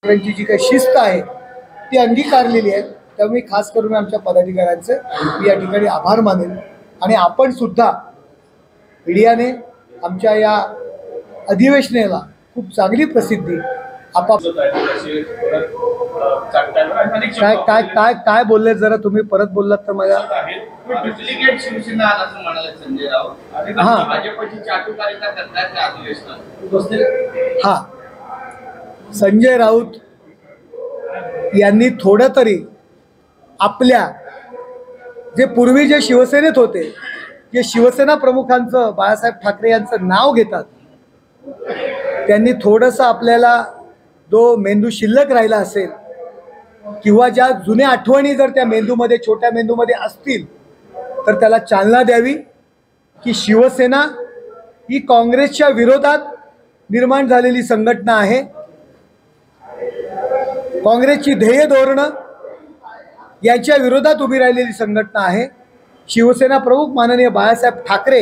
त्यांची जी काही शिस्त आहे ती अंगीकारलेली आहे। त्यामुळे खास करून आमच्या पदाधिकाऱ्यांचे मी या ठिकाणी आभार मानेन आणि आपण सुद्धा मीडियाने आमच्या या अधिवेशनाला खूप चांगली प्रसिद्धी काय काय काय काय बोलले जरा तुम्ही परत बोललात तर मला हां संजय राऊत यांनी थोडं तरी आपल्या जे पूर्वी जे शिवसेनेत होते जे शिवसेना प्रमुखांचं बाळासाहेब ठाकरे यांचं नाव घेतात त्यांनी थोडंसं आपल्याला जो मेंदू शिल्लक राहिला असेल किंवा ज्या जुन्या आठवणी जर त्या मेंदूमध्ये छोट्या मेंदूमध्ये असतील तर त्याला चालना द्यावी की शिवसेना ही काँग्रेसच्या विरोधात निर्माण झालेली संघटना आहे। काँग्रेसची ध्येय धोरणं यांच्या विरोधात उभी राहिलेली संघटना आहे। शिवसेना प्रमुख माननीय बाळासाहेब ठाकरे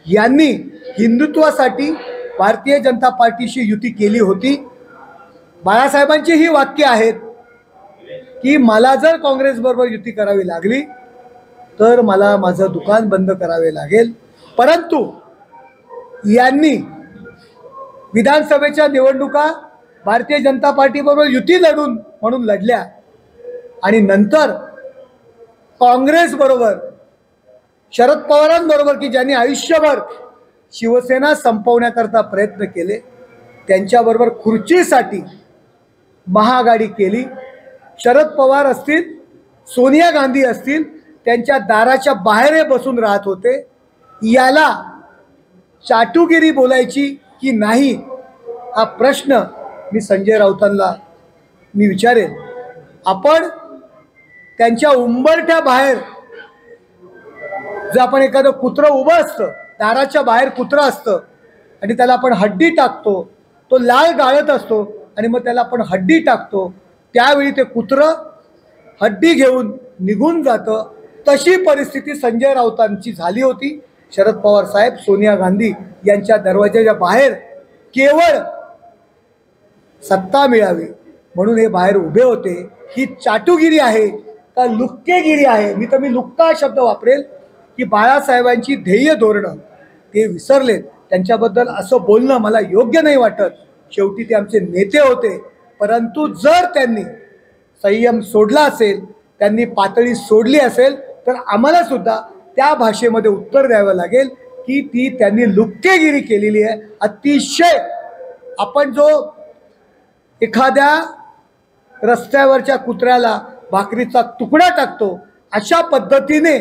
यांनी हिंदुत्वासाठी भारतीय जनता पार्टीशी युती केली होती। बाळासाहेबांची ही वाक्य आहेत की मला जर काँग्रेसबरोबर युती करावी लागली तर मला माझं दुकान बंद करावे लागेल। परंतु यांनी विधानसभेच्या निवडणुका भारतीय जनता पार्टीबरोबर युती लढून म्हणून लढल्या आणि नंतर काँग्रेसबरोबर शरद पवारांबरोबर की ज्यांनी आयुष्यभर शिवसेना संपवण्याकरता प्रयत्न केले त्यांच्याबरोबर खुर्चीसाठी महाआघाडी केली। शरद पवार असतील सोनिया गांधी असतील त्यांच्या दाराच्या बाहेर बसून राहत होते। याला चाटुगिरी बोलायची की नाही हा प्रश्न मी संजय राऊतांना मी विचारेन। आपण त्यांच्या उंबरठ्या बाहेर जर आपण एखादं कुत्रं उभं असतं दाराच्या बाहेर कुत्रं असतं आणि त्याला आपण हड्डी टाकतो तो लाल गाळत असतो आणि मग त्याला आपण हड्डी टाकतो त्यावेळी ते कुत्रं हड्डी घेऊन निघून जातं। तशी परिस्थिती संजय राऊतांची झाली होती। शरद पवार साहेब सोनिया गांधी यांच्या दरवाजाच्या बाहेर केवळ सत्ता मिळावी म्हणून हे बाहेर उभे होते। ही चाटुगिरी आहे का लुक्केगिरी आहे? मी लुक्का शब्द वापरेल की बाळासाहेबांची ध्येय धोरणं ते विसरलेत। त्यांच्याबद्दल असं बोलणं मला योग्य नाही वाटत। शेवटी ते आमचे नेते होते परंतु जर त्यांनी संयम सोडला असेल त्यांनी पातळी सोडली असेल तर आम्हाला सुद्धा त्या भाषेमध्ये उत्तर द्यावं लागेल की ती त्यांनी लुक्केगिरी केलेली आहे। अतिशय आपण जो एखाद्या रस्त्यावरच्या कुत्र्याला भाकरीचा तुकडा टाकतो अशा पद्धतीने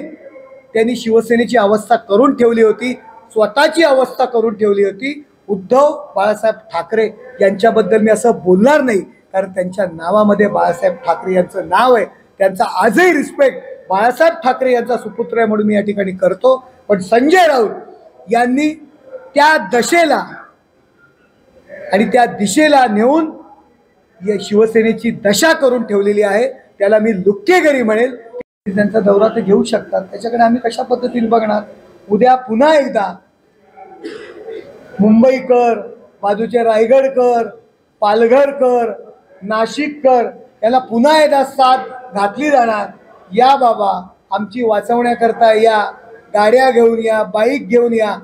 त्यांनी शिवसेनेची अवस्था करून ठेवली होती, स्वतःची अवस्था करून ठेवली होती। उद्धव बाळासाहेब ठाकरे यांच्याबद्दल मी असं बोलणार नाही कारण त्यांच्या नावामध्ये बाळासाहेब ठाकरे यांचं नाव आहे। त्यांचा आजही रिस्पेक्ट बाळासाहेब ठाकरे यांचा सुपुत्र आहे म्हणून मी या ठिकाणी करतो। पण संजय राऊत यांनी त्या दशेला आणि त्या दिशेला नेऊन या शिवसेनेची दशा करून ठेवलेली आहे। त्याला मी लुक्केगिरी म्हणेल। त्यांचा दौरा ते घेऊ शकतात त्याच्याकडे आम्ही कशा पद्धतीने बघणार? उद्या पुन्हा एकदा मुंबईकर बाजूचे रायगडकर पालघरकर नाशिककर याला पुन्हा एकदा साथ घातली जाणार। या बाबा आमची वाचवण्याकरता या गाड्या घेऊन या बाईक घेऊन या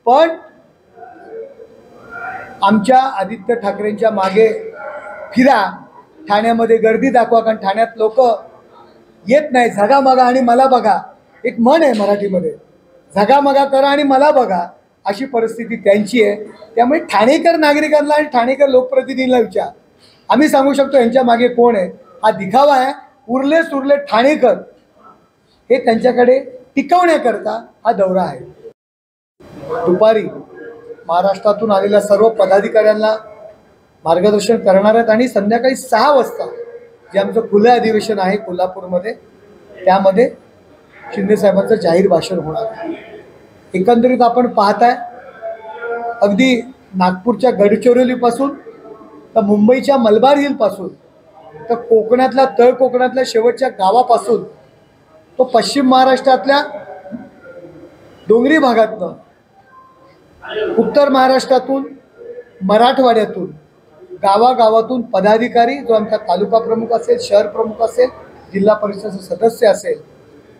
पण आमच्या आदित्य ठाकरेंच्या मागे फिरा। ठाण्यामध्ये गर्दी दाखवा कारण ठाण्यात लोक येत नाही। झगामगा आणि मला बघा एक म्हण आहे मराठीमध्ये, झगामगा करा आणि मला बघा अशी परिस्थिती त्यांची आहे। त्यामुळे ठाणेकर नागरिकांना आणि ठाणेकर लोकप्रतिनिधींना विचार आम्ही सांगू शकतो यांच्या मागे कोण आहे। हा दिखावा आहे। उरले सुरले ठाणेकर हे त्यांच्याकडे टिकवण्याकरता हा दौरा आहे। दुपारी महाराष्ट्रातून आलेल्या सर्व पदाधिकाऱ्यांना मार्गदर्शन करणार आहेत आणि संध्याकाळी 6 वाजता जे आमचं खुलं अधिवेशन आहे कोल्हापूरमध्ये त्यामध्ये शिंदे साहेबांचं जाहीर भाषण होणार आहे। एकंदरीत आपण पाहताय अगदी नागपूरच्या गडचिरोलीपासून तर मुंबईच्या मलबार हिलपासून तर कोकणातल्या तळ कोकणातल्या शेवटच्या गावापासून तो पश्चिम महाराष्ट्रातल्या डोंगरी भागातनं उत्तर महाराष्ट्रातून मराठवाड्यातून गावागावातून पदाधिकारी, जो आमचा तालुका प्रमुख असेल, शहर प्रमुख असेल, जिल्हा परिषद सदस्य असेल,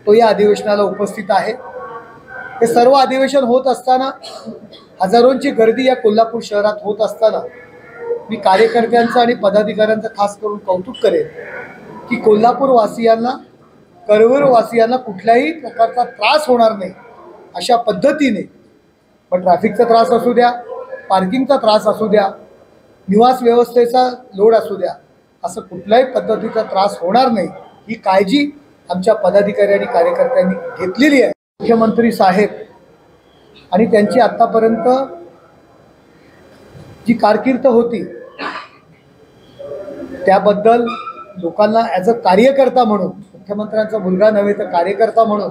तो या अधिवेशनाला उपस्थित आहे। हे सर्व अधिवेशन होत असताना, हजारोंची गर्दी या कोल्हापूर शहरात होत असताना मी कार्यकर्त्यांचं आणि पदाधिकाऱ्यांचं खास करून कौतुक करेन की कोल्हापूर वासियांना, करवीर वासियांना कुठल्याही प्रकारचा त्रास होणार नाही अशा पद्धतीने, पण ट्रॅफिकचा त्रास असू द्या, पार्किंगचा त्रास असू द्या, निवास व्यवस्थेचा लोड असू द्या, असं कुठल्याही पद्धतीचा त्रास होणार नाही ही काळजी आमच्या पदाधिकारी आणि कार्यकर्त्यांनी घेतलेली आहे। मुख्यमंत्री साहेब आणि त्यांची आत्तापर्यंत जी कारकीर्द होती त्याबद्दल लोकांना ॲज अ कार्यकर्ता म्हणून, मुख्यमंत्र्यांचा मुलगा नव्हे तर कार्यकर्ता म्हणून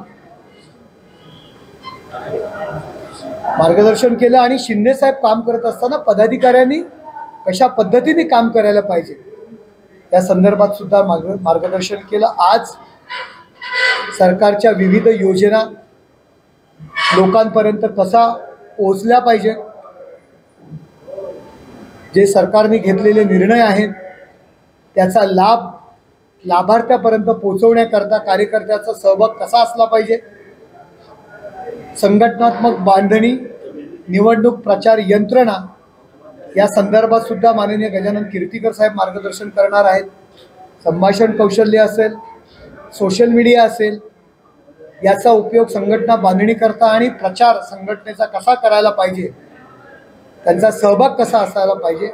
मार्गदर्शन केलं। आणि शिंदे साहेब काम करत असताना पदाधिकाऱ्यांनी कशा पद्धतीने काम करायला पाहिजे या संदर्भात सुद्धा मार्गदर्शन केलं। आज सरकारच्या विविध योजना लोकांपर्यंत कसा पोहोचल्या पाहिजे, जे सरकारने घेतलेले निर्णय आहेत त्याचा लाभ लाभार्थ्यापर्यंत पोहोचवण्याकरता कार्यकर्त्याचा सहभाग कसा असला पाहिजे, संघटनात्मक बांधणी, निवडणूक प्रचार यंत्रणा या संदर्भात सुद्धा माननीय गजानन कीर्तीकर साहेब मार्गदर्शन करणार आहेत। संभाषण कौशल्य असेल, सोशल मीडिया असेल, याचा उपयोग संघटना बांधणी करता आणि प्रचार संघटनेचा कसा करायला पाहिजे, त्यांचा सहभाग कसा असायला पाहिजे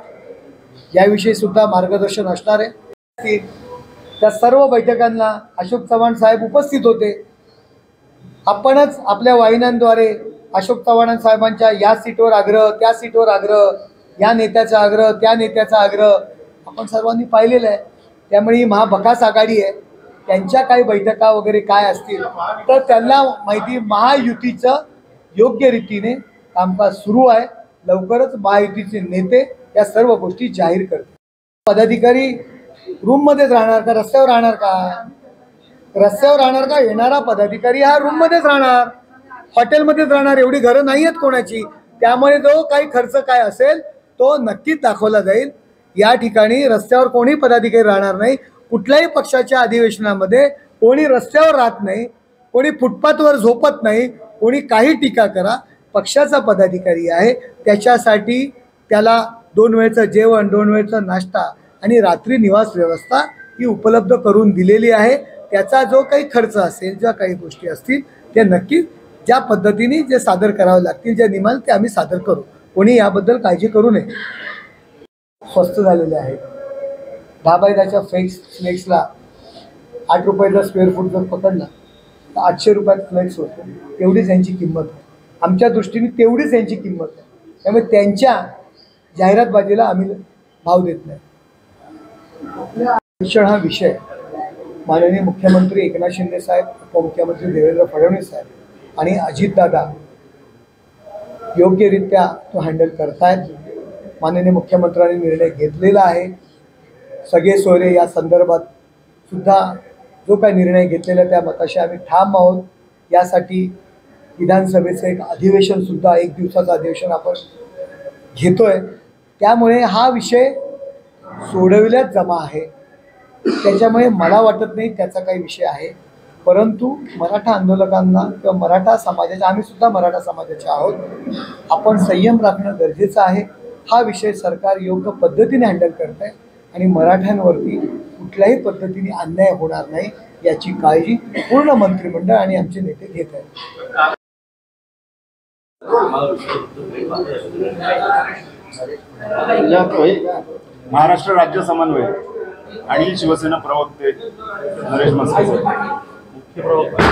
याविषयी सुद्धा मार्गदर्शन असणार आहे। त्या सर्व बैठकांना अशोक चव्हाण साहेब उपस्थित होते। आपणच आपल्या वाहिन्यांद्वारे अशोक चव्हाण साहेबांच्या या सीटवर आग्रह, त्या सीटवर आग्रह, या नेत्याचा आग्रह, त्या नेत्याचा आग्रह आपण सर्वांनी पाहिलेलं आहे। त्यामुळे ही महाभकास आघाडी आहे, त्यांच्या काही बैठका वगैरे काय असतील तर त्यांना माहिती, महायुतीचं योग्य रीतीने कामकाज सुरू आहे। लवकरच महायुतीचे नेते या सर्व गोष्टी जाहीर करतील। पदाधिकारी रूममध्येच राहणार का, रस्त्यावर राहणार का? रस्त्यावर राहणार का? येणारा पदाधिकारी हा रूममध्येच राहणार, हॉटेलमध्येच राहणार, एवढी घरं नाही आहेत कोणाची। त्यामुळे जो काही खर्च काय असेल तो नक्कीच दाखवला जाईल। या ठिकाणी रस्त्यावर कोणी पदाधिकारी राहणार नाही। कुठल्याही पक्षाच्या अधिवेशनामध्ये कोणी रस्त्यावर राहत नाही, कोणी फुटपाथवर झोपत नाही, कोणी काही टीका करा, पक्षाचा पदाधिकारी आहे त्याच्यासाठी त्याला 2 वेळचं जेवण, 2 वेळचा नाश्ता आणि रात्री निवास व्यवस्था ही उपलब्ध करून दिलेली आहे। त्याचा जो काही खर्च असेल, ज्या काही गोष्टी असतील त्या नक्की ज्या पद्धतीने जे सादर करावे लागतील, ज्या नियमाल ते आम्ही सादर करू, कोणी याबद्दल काळजी करू नये। स्वस्त झालेले आहे। 10 बाय 10च्या फ्लेक्सला 8 रुपयाचा स्क्वेअर फूट जर पकडला तर 800 रुपयात फ्लेक्स होतो। तेवढीच यांची किंमत आहे, आमच्या दृष्टीने तेवढीच यांची किंमत आहे। त्यामुळे त्यांच्या जाहिरातबाजीला आम्ही भाव देत नाही। शिक्षण हा विषय माननीय मुख्यमंत्री एकनाथ शिंदे साहेब, उपमुख्यमंत्री देवेंद्र फडणवीस साहेब आणि अजितदादा योग्यरित्या तो हँडल करतायत। माननीय मुख्यमंत्र्यांनी निर्णय घेतलेला आहे। सगळे सोयरे या संदर्भात सुद्धा जो काही निर्णय घेतलेला त्या मताशी आम्ही ठाम आहोत। यासाठी विधानसभेचं एक अधिवेशन सुद्धा, 1 दिवसाचं अधिवेशन आपण घेतोय। त्यामुळे हा विषय सोडविल्याच जमा आहे। त्याच्यामुळे मला वाटत नाही त्याचा काही विषय आहे, परंतु मराठा आंदोलकांना किंवा मराठा समाजाच्या, आम्ही सुद्धा मराठा समाजाचे आहोत, आपण संयम राखणं गरजेचं आहे। हा विषय सरकार योग्य पद्धतीने हँडल करत आहे आणि मराठ्यांवरती कुठल्याही पद्धतीने अन्याय होणार नाही याची काळजी पूर्ण मंत्रिमंडळ आणि आमचे नेते घेत आहेत। महाराष्ट्र राज्य समन्वय आणि शिवसेना प्रवक्ते नरेश मस्के मुख्य प्रवक्ते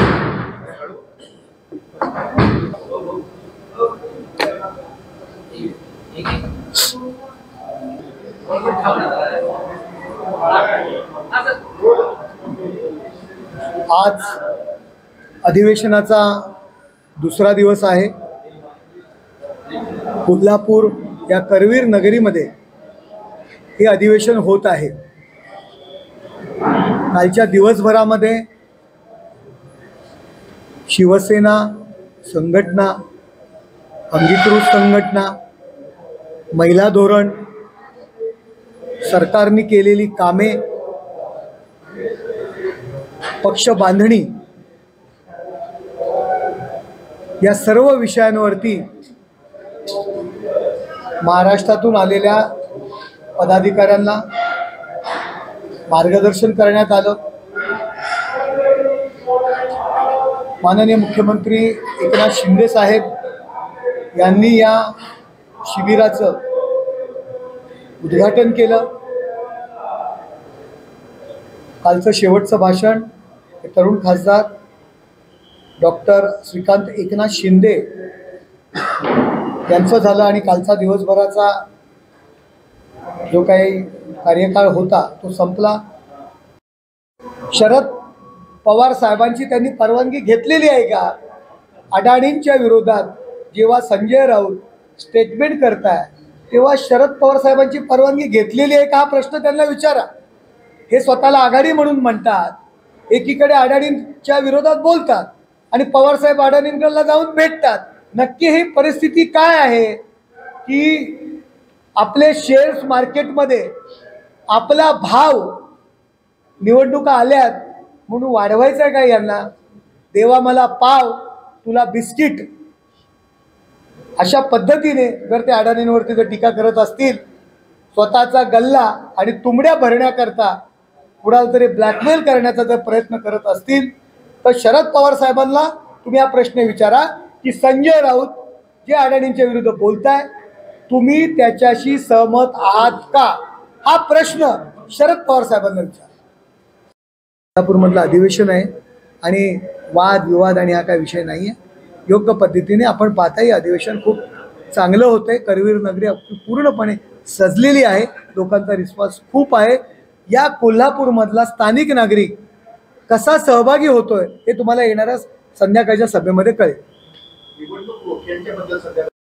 आज अधिवेशनाचा दुसरा दिवस आहे। कोल्हापूर या करवीर नगरीमध्ये हे अधिवेशन होत आहे। कालच्या दिवसभरामध्ये शिवसेना संघटना, अंगीकृत संघटना, महिला धोरण सरकारने केलेली कामे, पक्ष बांधणी या सर्व विषयांवरती महाराष्ट्रातून आलेल्या पदाधिकाऱ्यांना मार्गदर्शन करण्यात आलं. माननीय मुख्यमंत्री एकनाथ शिंदे साहेब यांनी या शिबिराचं उद्घाटन केलं. कालचं शेवटचं भाषण हे तरुण खासदार डॉक्टर श्रीकांत एकनाथ शिंदे यांचं झालं आणि कालचा दिवसभराचा जो काही कार्यकाळ होता तो संपला. शरद पवार साहेबांची त्यांनी परवानगी घेतलेली आहे का? अडाणींच्या विरोधात जेव्हा संजय राऊत स्टेटमेंट करताय तेव्हा शरद पवार साहेबांची परवानगी घेतलेली आहे का हा प्रश्न त्यांना विचारा. हे स्वतःला आघाडी म्हणून म्हणतात, एकीकडे अडाणींच्या विरोधात बोलतात आणि पवारसाहेब अडाणींकडला जाऊन भेटतात. नक्की ही परिस्थिती काय आहे की आपले शेअर्स मार्केटमध्ये आपला भाव निवडणुका आल्यात म्हणून वाढवायचा आहे का यांना? देवा मला पाव तुला बिस्किट, अशा पद्धतीने जर ते अडाणींवरती जर टीका करत असतील, स्वतःचा गल्ला आणि तुंबड्या भरण्याकरता कुणाला तरी ब्लॅकमेल करण्याचा जर प्रयत्न करत असतील तर शरद पवार साहेबांना तुम्ही हा प्रश्न विचारा की संजय राऊत जे अडाणींच्या विरुद्ध बोलताय तुम्ही त्याच्याशी सहमत आहात का? हा प्रश्न शरद पवार साहेबांना विचारा. कोल्हापूरमधलं अधिवेशन आहे आणि वाद विवाद आणि हा काय विषय नाही आहे. योग्य पद्धतीने आपण पाहताही अधिवेशन खूप चांगलं होतंय. करवीर नगरी पूर्णपणे सजलेली आहे. लोकांचा रिस्पॉन्स खूप आहे. या कोल्हापूरमधला स्थानिक नागरिक कसा सहभागी होतोय हे तुम्हाला येणाऱ्या संध्याकाळच्या सभेमध्ये कळेल. निवडणूक रोख्यांच्याबद्दल सध्या